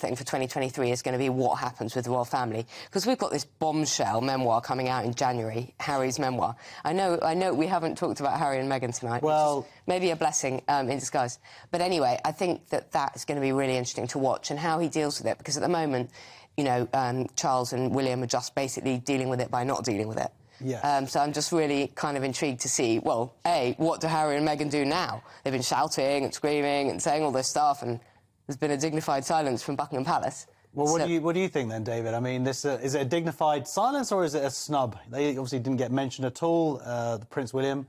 thing for 2023 is going to be what happens with the royal family, because we've got this bombshell memoir coming out in January, Harry's memoir. I know we haven't talked about Harry and Meghan tonight, well, which is maybe a blessing in disguise. But anyway, I think that is going to be really interesting to watch, and how he deals with it, because at the moment, you know, Charles and William are just basically dealing with it by not dealing with it. Yeah. So I'm just really kind of intrigued to see, well, A, what do Harry and Meghan do now? They've been shouting and screaming and saying all this stuff, and there's been a dignified silence from Buckingham Palace. Well, what do you think then, David? I mean, is it a dignified silence or is it a snub? They obviously didn't get mentioned at all. Prince William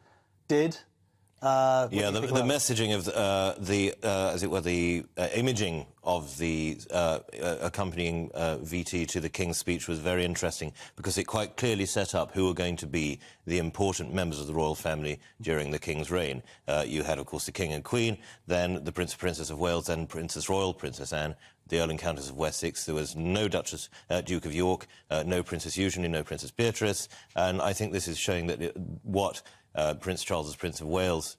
did. The messaging of as it were, the imaging of the accompanying VT to the King's speech was very interesting, because it quite clearly set up who were going to be the important members of the royal family during the King's reign. You had, of course, the King and Queen, then the Prince and Princess of Wales, then Princess Royal, Princess Anne, the Earl and Countess of Wessex. There was no Duchess, Duke of York, no Princess Eugenie, no Princess Beatrice, and I think this is showing that what Prince Charles as Prince of Wales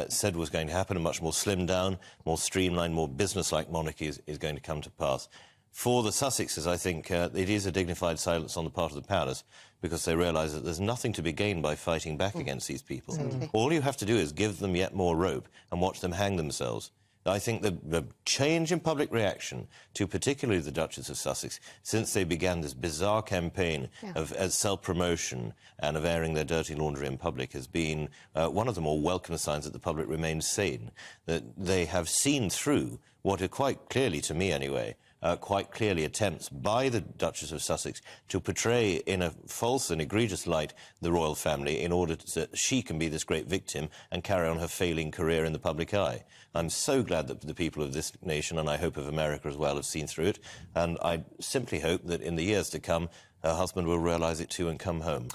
said was going to happen, a much more slimmed down, more streamlined, more business-like monarchy is going to come to pass. For the Sussexes, I think it is a dignified silence on the part of the palace, because they realise that there's nothing to be gained by fighting back against these people. All you have to do is give them yet more rope and watch them hang themselves. I think the change in public reaction to particularly the Duchess of Sussex, since they began this bizarre campaign of self-promotion and of airing their dirty laundry in public, has been one of the more welcome signs that the public remains sane, that they have seen through what are quite clearly, to me anyway, quite clearly attempts by the Duchess of Sussex to portray in a false and egregious light the royal family in order that she can be this great victim and carry on her failing career in the public eye. I'm so glad that the people of this nation, and I hope of America as well, have seen through it, and I simply hope that in the years to come her husband will realise it too and come home.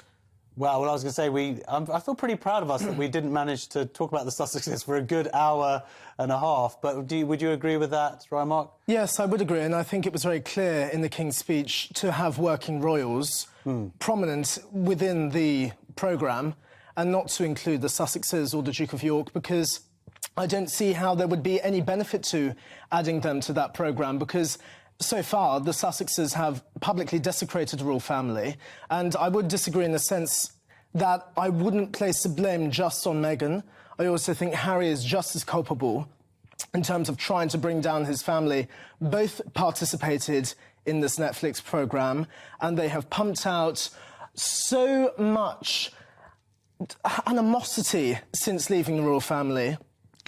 Well, I was going to say, I feel pretty proud of us that we didn't manage to talk about the Sussexes for a good hour and a half. But would you agree with that, Ryan-Mark? Yes, I would agree, and I think it was very clear in the King's speech to have working royals prominent within the programme, and not to include the Sussexes or the Duke of York, because I don't see how there would be any benefit to adding them to that programme, because so far, the Sussexes have publicly desecrated the royal family, and I would disagree in the sense that I wouldn't place the blame just on Meghan. I also think Harry is just as culpable in terms of trying to bring down his family. Both participated in this Netflix programme, and they have pumped out so much animosity since leaving the royal family,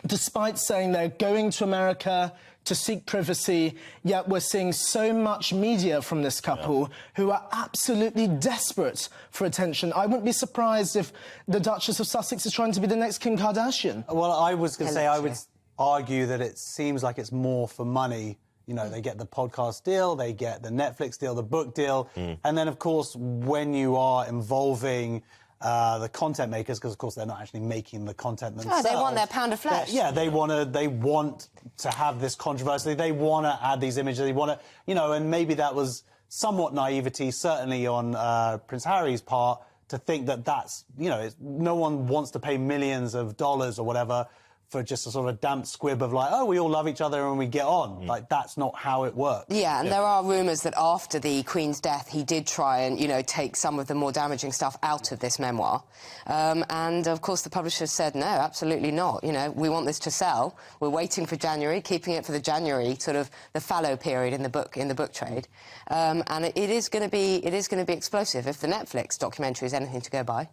despite saying they're going to America to seek privacy, yet we're seeing so much media from this couple who are absolutely desperate for attention. I wouldn't be surprised if the Duchess of Sussex is trying to be the next Kim Kardashian. Well, I was going to say, I would argue that it seems like it's more for money. You know, they get the podcast deal, they get the Netflix deal, the book deal, and then, of course, when you are involving the content makers, because of course they're not actually making the content themselves. Oh, they want their pound of flesh. They want to have this controversy. They want to add these images. They want to, you know, and maybe that was somewhat naivety, certainly on Prince Harry's part, to think that that's, you know, no one wants to pay millions of dollars or whatever for just a sort of damp squib of like, oh, we all love each other and we get on. Like, that's not how it works. Yeah, and there are rumours that after the Queen's death, he did try and, you know, take some of the more damaging stuff out of this memoir. And, of course, the publishers said, no, absolutely not. You know, we want this to sell. We're waiting for January, keeping it for the January, sort of the fallow period in the book trade. And it is going to be explosive if the Netflix documentary is anything to go by.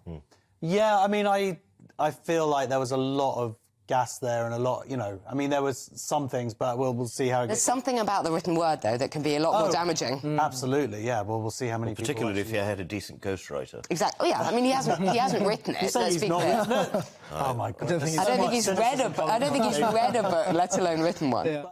Yeah, I mean, I feel like there was a lot of gas there and a lot, you know, I mean, there was some things, but we'll see how it There's something about the written word, though, that can be a lot more damaging. Absolutely, yeah. Well, we'll see how many people... Particularly if you had a decent ghostwriter. Exactly. Yeah, I mean, he hasn't written it. He's not written it? Oh, my God. I don't think he's read a book, let alone written one. Yeah.